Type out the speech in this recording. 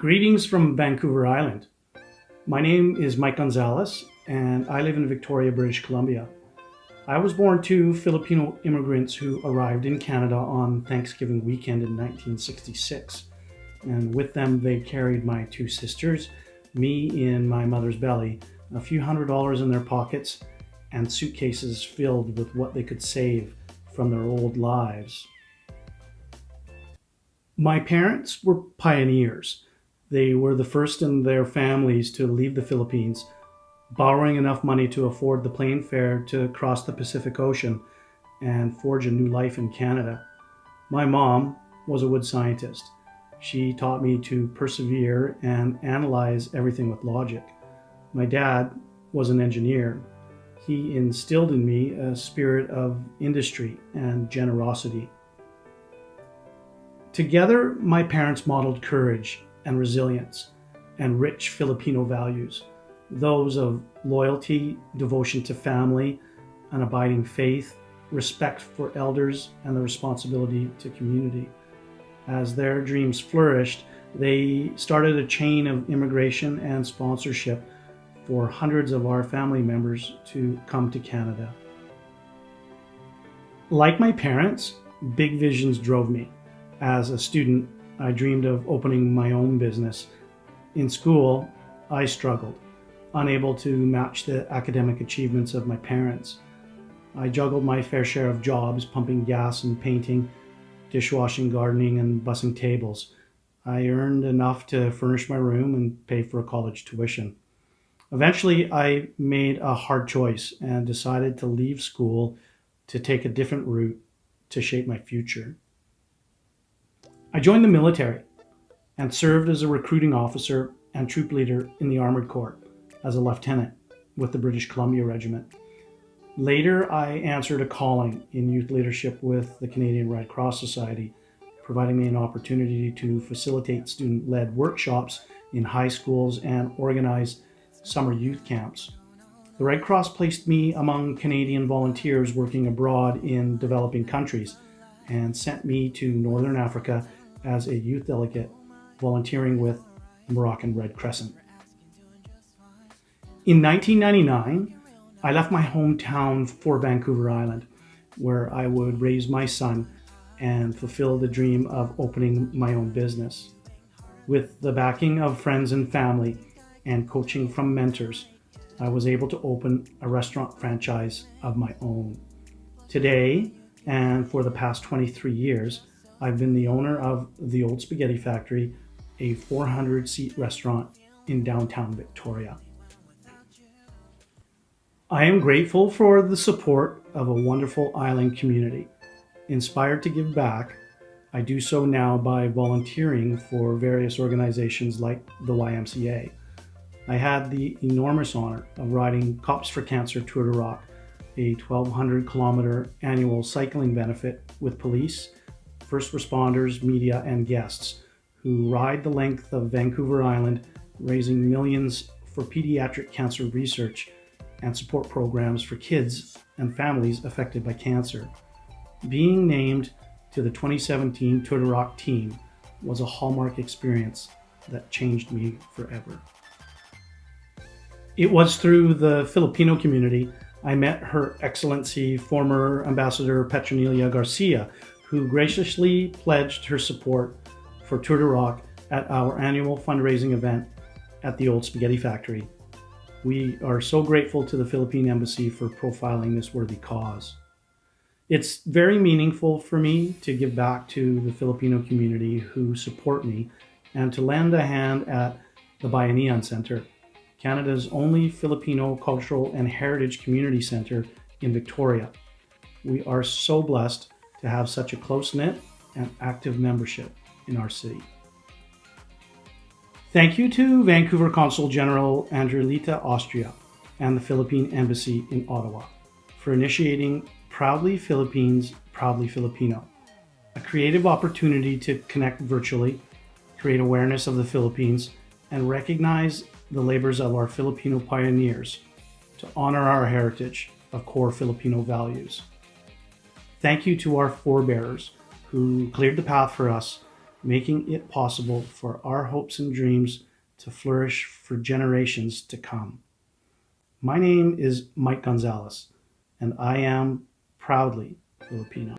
Greetings from Vancouver Island. My name is Mike Gonzalez, and I live in Victoria, British Columbia. I was born to Filipino immigrants who arrived in Canada on Thanksgiving weekend in 1966. And with them, they carried my two sisters, me in my mother's belly, a few $100s in their pockets, and suitcases filled with what they could save from their old lives. My parents were pioneers. They were the first in their families to leave the Philippines, borrowing enough money to afford the plane fare to cross the Pacific Ocean and forge a new life in Canada. My mom was a wood scientist. She taught me to persevere and analyze everything with logic. My dad was an engineer. He instilled in me a spirit of industry and generosity. Together, my parents modeled courage and resilience and rich Filipino values, those of loyalty, devotion to family, an abiding faith, respect for elders, and the responsibility to community. As their dreams flourished, they started a chain of immigration and sponsorship for hundreds of our family members to come to Canada. Like my parents, big visions drove me. As a student, I dreamed of opening my own business. In school, I struggled, unable to match the academic achievements of my parents. I juggled my fair share of jobs, pumping gas and painting, dishwashing, gardening, and bussing tables. I earned enough to furnish my room and pay for a college tuition. Eventually, I made a hard choice and decided to leave school to take a different route to shape my future. I joined the military and served as a recruiting officer and troop leader in the Armored Corps as a lieutenant with the British Columbia Regiment. Later, I answered a calling in youth leadership with the Canadian Red Cross Society, providing me an opportunity to facilitate student-led workshops in high schools and organize summer youth camps. The Red Cross placed me among Canadian volunteers working abroad in developing countries and sent me to Northern Africa as a youth delegate, volunteering with the Moroccan Red Crescent. In 1999, I left my hometown for Vancouver Island, where I would raise my son and fulfill the dream of opening my own business. With the backing of friends and family and coaching from mentors, I was able to open a restaurant franchise of my own. Today, and for the past 23 years, I've been the owner of the Old Spaghetti Factory, a 400-seat restaurant in downtown Victoria. I am grateful for the support of a wonderful island community. Inspired to give back, I do so now by volunteering for various organizations like the YMCA. I had the enormous honor of riding Cops for Cancer Tour de Rock, a 1,200-kilometer annual cycling benefit with police, first responders, media, and guests who ride the length of Vancouver Island, raising millions for pediatric cancer research and support programs for kids and families affected by cancer. Being named to the 2017 Tour de Rock team was a hallmark experience that changed me forever. It was through the Filipino community I met Her Excellency former Ambassador Petronila Garcia, who graciously pledged her support for Tour de Rock at our annual fundraising event at the Old Spaghetti Factory. We are so grateful to the Philippine Embassy for profiling this worthy cause. It's very meaningful for me to give back to the Filipino community who support me and to lend a hand at the Bayanihan Center, Canada's only Filipino cultural and heritage community center in Victoria. We are so blessed to have such a close-knit and active membership in our city. Thank you to Vancouver Consul General Andrelita Austria and the Philippine Embassy in Ottawa for initiating Proudly Philippines, Proudly Filipino, a creative opportunity to connect virtually, create awareness of the Philippines, and recognize the labors of our Filipino pioneers to honor our heritage of core Filipino values. Thank you to our forebearers who cleared the path for us making it possible for our hopes and dreams to flourish for generations to come. My name is Mike Gonzalez, and I am proudly Filipino.